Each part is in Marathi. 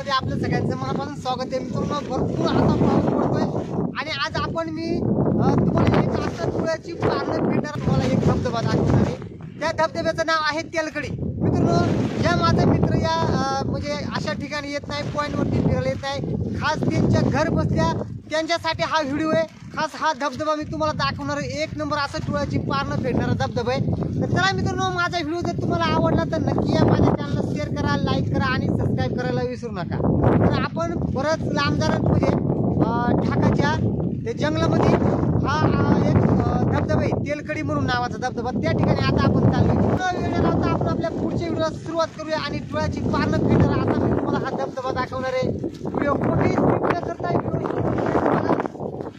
मध्ये आपल्या सगळ्यांचं मनापासून स्वागत आहे मित्रांनो। भरपूर असा पाऊस पडतोय आणि आज आपण तुम्हाला एक असं पुण्याची पारणं फिरणार तुम्हाला एक धबधबा दाखवणार आहे। त्या धबधब्याचं नाव आहे तेलकडी। मित्रांनो या माझे मित्र या म्हणजे अशा ठिकाणी येत नाही, पॉइंट वरती फिरायला येत नाही, खास त्यांच्या घर बसल्या त्यांच्यासाठी हा व्हिडिओ आहे। खास हा धबधबा मी तुम्हाला दाखवणार आहे, एक नंबर असं डोळ्याची पारणं फेडणारा धबधबा आहे। तर चला मित्रांनो, माझा व्हिडिओ जर तुम्हाला आवडला तर नक्की या माझ्या चॅनलला शेअर करा, लाईक करा आणि सबस्क्राईब करायला विसरू नका। तर आपण बरंच लांब जाणार म्हणजे ढाकाच्या ते जंगलामध्ये हा एक धबधबा आहे, तेलकडी म्हणून नावाचा धबधबा। त्या ठिकाणी आता आपण चाललोय। आपण आपल्या पुढच्या व्हिडिओला सुरुवात करूया आणि डोळ्याची पारणं फेडणारा आता मी तुम्हाला हा धबधबा दाखवणार आहे। व्हिडिओ कुठेही स्किप न करता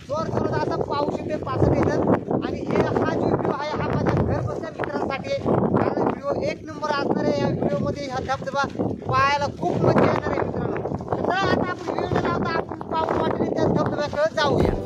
जोर जोरात असा पाऊस येते, पाचट येतात आणि हा जो व्हिडिओ आहे हा माझ्या घर बसल्या मित्रांसाठी आहे, कारण व्हिडिओ एक नंबर असणार आहे। या व्हिडिओमध्ये हा धबधबा पाहायला खूप मजा येणार आहे मित्रांनो। तर आता आपण व्हिडिओ न लावता आपण पाऊस वाटेल त्या धबधब्याकडे जाऊया।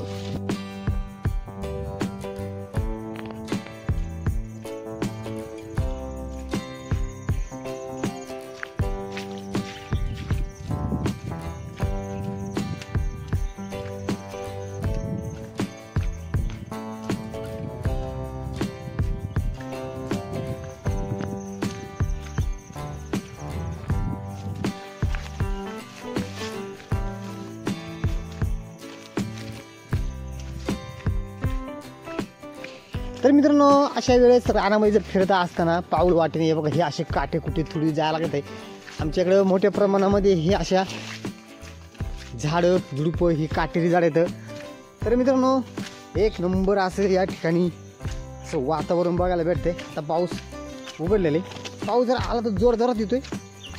तर मित्रांनो अशा वेळेस रानामध्ये जर फिरत असताना पाऊल वाटेने बघा हे असे काटे कुठे थोडी जायला लागत आहे। आमच्याकडे मोठ्या प्रमाणामध्ये हे अशा झाडं झुडपं ही काटेरी झाड येतं। तर मित्रांनो एक नंबर असं या ठिकाणी असं वातावरण बघायला भेटते। आता पाऊस उघडलेले, पाऊस जर आला तर जोरदारात येतोय,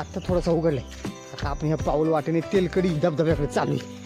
आत्ता थोडासा उघडलाय। आता आपण ह्या पाऊल वाटेने तेलकडी धबधब्याकडे चालू आहे।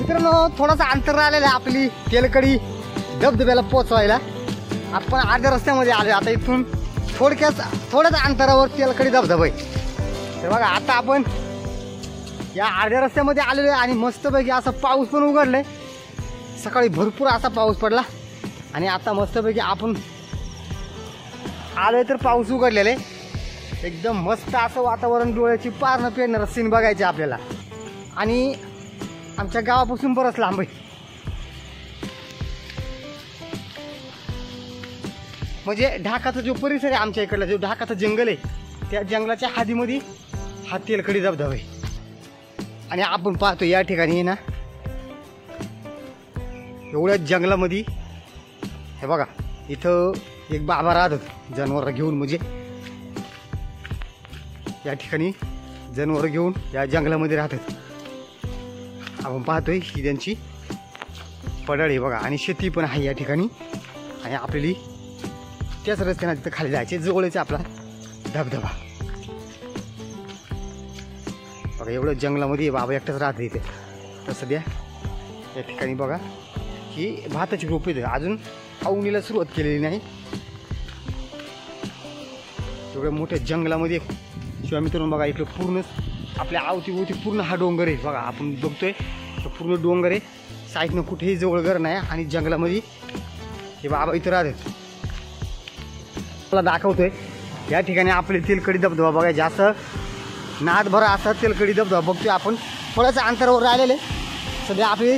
मित्रांनो थोडासा अंतर राहिलेला आहे आपली तेलकडी धबधब्याला पोहोचवायला। आपण अर्ध्या रस्त्यामध्ये आलो, आता इथून थोड्याच अंतरावर तेलकडी धबधबा आहे। तर बघा आता आपण या अर्ध्या रस्त्यामध्ये आलेलो आहे आणि मस्तपैकी असा पाऊस पण उघडलाय। सकाळी भरपूर असा पाऊस पडला आणि आता मस्तपैकी आपण आलोय तर पाऊस उघडलेला आहे। एकदम मस्त असं वातावरण, डोळ्याची पारणं फेडणारा सीन बघायचे आपल्याला आणि आमच्या गावापासून बरंच लांब आहे। म्हणजे ढाकाचा जो परिसर आहे आमच्या इकडला, जो ढाकाचं जंगल आहे त्या जंगलाच्या हद्दीमध्ये हा तेलकडी धबधबा आहे। आणि आपण पाहतो या ठिकाणी ना एवढ्या जंगलामध्ये हे बघा इथं एक बाबा राहतात जनावर घेऊन, म्हणजे या ठिकाणी जनावर घेऊन या जंगलामध्ये राहतात। आपण पाहतोय ही त्यांची पडाळ आहे बघा आणि शेती पण आहे या ठिकाणी आणि आपल्याला त्याच रस्त्याने तिथं खाली जायचे, जवळच आपला धबधबा बघा। एवढं जंगलामध्ये बाबा एकटाच राहते इथे। तर सध्या या ठिकाणी बघा ही भाताची रोप येते, अजून आवणीला सुरुवात केलेली नाही। एवढ्या मोठ्या जंगलामध्ये शिवाय मित्रांनो बघा इकडं पूर्ण आपल्या अवतीभोवती पूर्ण हा डोंगर आहे बघा। आपण बघतोय तो पूर्ण डोंगर आहे, साईडनं कुठेही जवळ घर नाही आणि जंगलामध्ये हे बाबा इथं राहतात। मला दाखवतोय या ठिकाणी आपले तेलकडी धबधबा बघायचे, असं नाद भरा असा तेलकडी धबधबा बघतोय आपण। थोड्याच अंतरावर राहिलेले सध्या आपली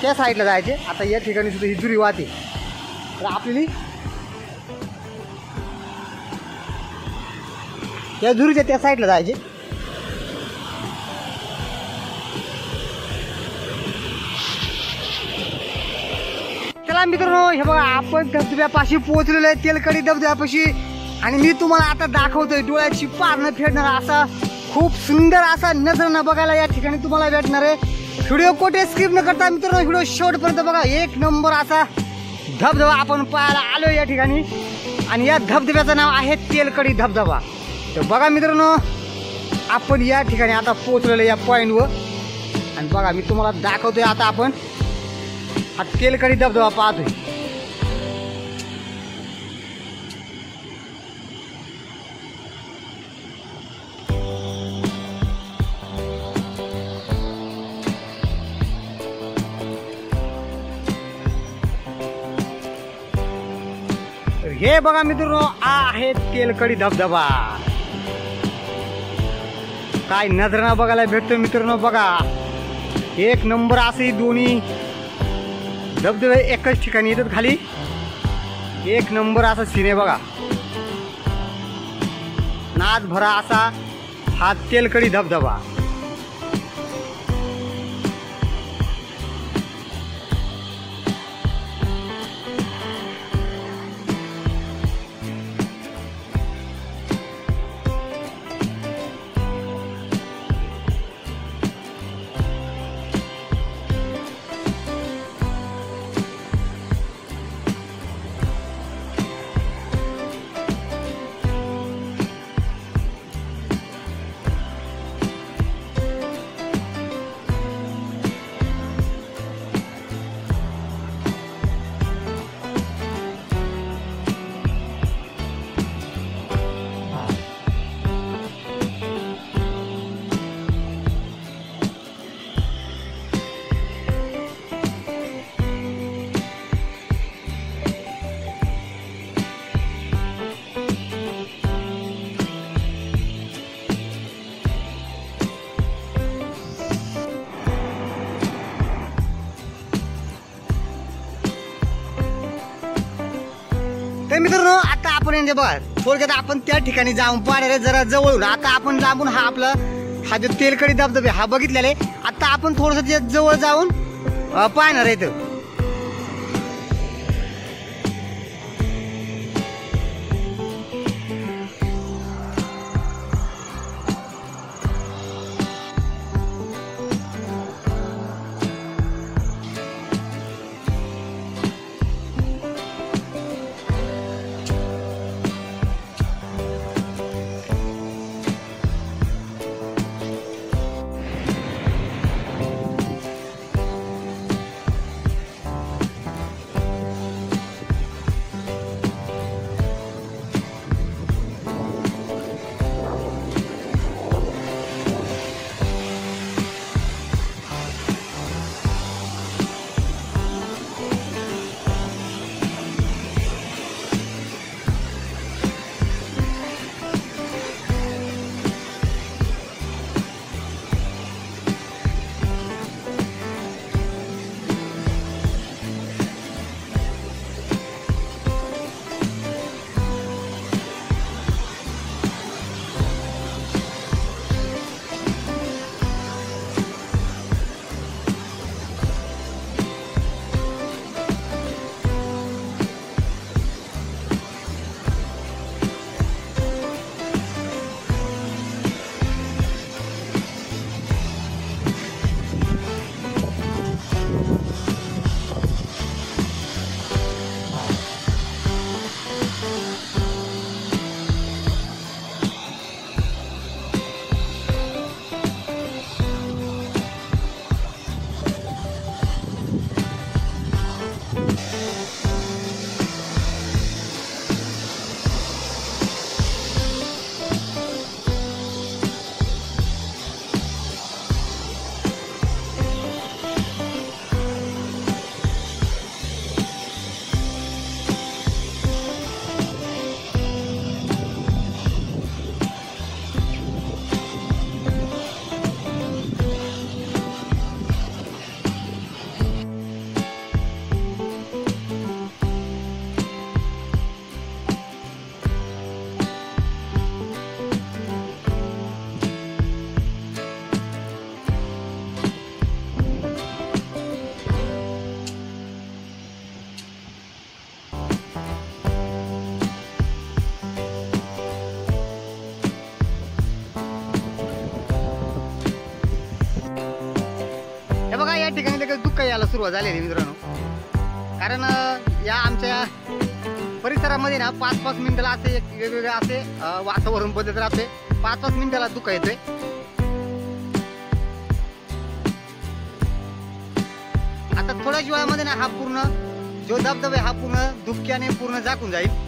त्या साईडला जायचे। आता या ठिकाणी सुद्धा ही जुरी वाहते, तर आपली या झुरीच्या त्या साईडला जायचे मित्रांनो, हे बघा आपण धबधब्यापाशी पोहोचलेलो आहे, तेलकडी धबधब्यापाशी. आणि मी तुम्हाला आता दाखवतोय डोळ्याची पारणं फेडणारा असा खूप सुंदर असा नजराणा बघायला या ठिकाणी तुम्हाला भेटणार आहे. व्हिडिओ कोठे स्किप न करता मित्रांनो व्हिडिओ शेवटपर्यंत बघा. एक नंबर असा धबधबा आपण पाहायला आलो या ठिकाणी. आणि या धबधब्याचं नाव आहे तेलकडी धबधबा. तर बघा मित्रांनो, आपण या ठिकाणी आता पोहोचलेलो या पॉईंटवर. आणि बघा मी तुम्हाला दाखवतोय आता आपण हा तेलकडी धबधबा पाहतोय. हे बघा मित्रांनो, आहे तेलकडी धबधबा. काय नजराणा बघायला भेटतो मित्रांनो. बघा एक नंबर असे दोन्ही धबधबे एकच ठिकाणी येतात खाली. एक नंबर असा सीन आहे बघा. नाद भरा असा हा तेलकडी धबधबा. तर मित्रांनो, आता आपण म्हणजे बघा थोडक्यात आपण त्या ठिकाणी जाऊन पाहणार आहे जरा जवळून. आता आपण लांबून हा जो तेलकडी धबधबा हा बघितलेला आहे. आता आपण थोडस जवळ जाऊन पाहणार आहे. सुरुवात झालेली आहे मित्रांनो. कारण या आमच्या परिसरामध्ये ना 5-5 मिनिटाला असे एक वेगवेगळे असे वातावरण बदलत राहते. 5-5 मिनिटाला धुका येतोय. आता थोड्याच वेळामध्ये ना हा पूर्ण जो धबधबा हा पूर्ण धुक्याने पूर्ण झाकून जाईल.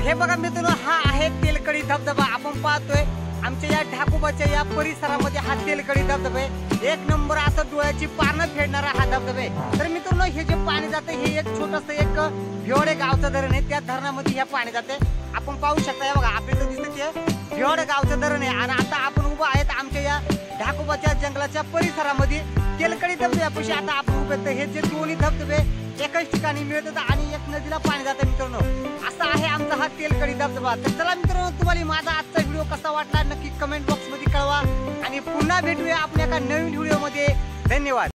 हे बघा मित्रांनो, हा आहे तेलकडी धबधबा. आपण पाहतोय आमच्या या ढाकोबाच्या या परिसरामध्ये हा तेलकडी धबधबा आहे. एक नंबर असं डोळ्याची पारणं फेडणारा हा धबधबा आहे. तर मित्रांनो, हे जे पाणी जाते हे एक छोटस एक भिवडे गावचं धरण आहे. त्या धरणामध्ये हे पाणी जाते. आपण पाहू शकता. हे बघा आपल्याला दिसतं ते भिवडे गावचं धरण आहे. आणि आता आपण उभं आहेत आमच्या या ढाकोबाच्या जंगलाच्या परिसरामध्ये तेलकडी धबधब्यापाशी. आता आपण उभे आहेत. हे जे दोन्ही धबधबे एकाच ठिकाणी मिळतात आणि एक नदीला पाणी जातं मित्रांनो. असा आहे आमचा हा तेलकडी धबधबा. तर चला मित्रांनो, तुम्हाला माझा आजचा व्हिडिओ कसा वाटला नक्की कमेंट बॉक्स मध्ये कळवा. आणि पुन्हा भेटूया आपल्या एका नवीन व्हिडिओ मध्ये. धन्यवाद.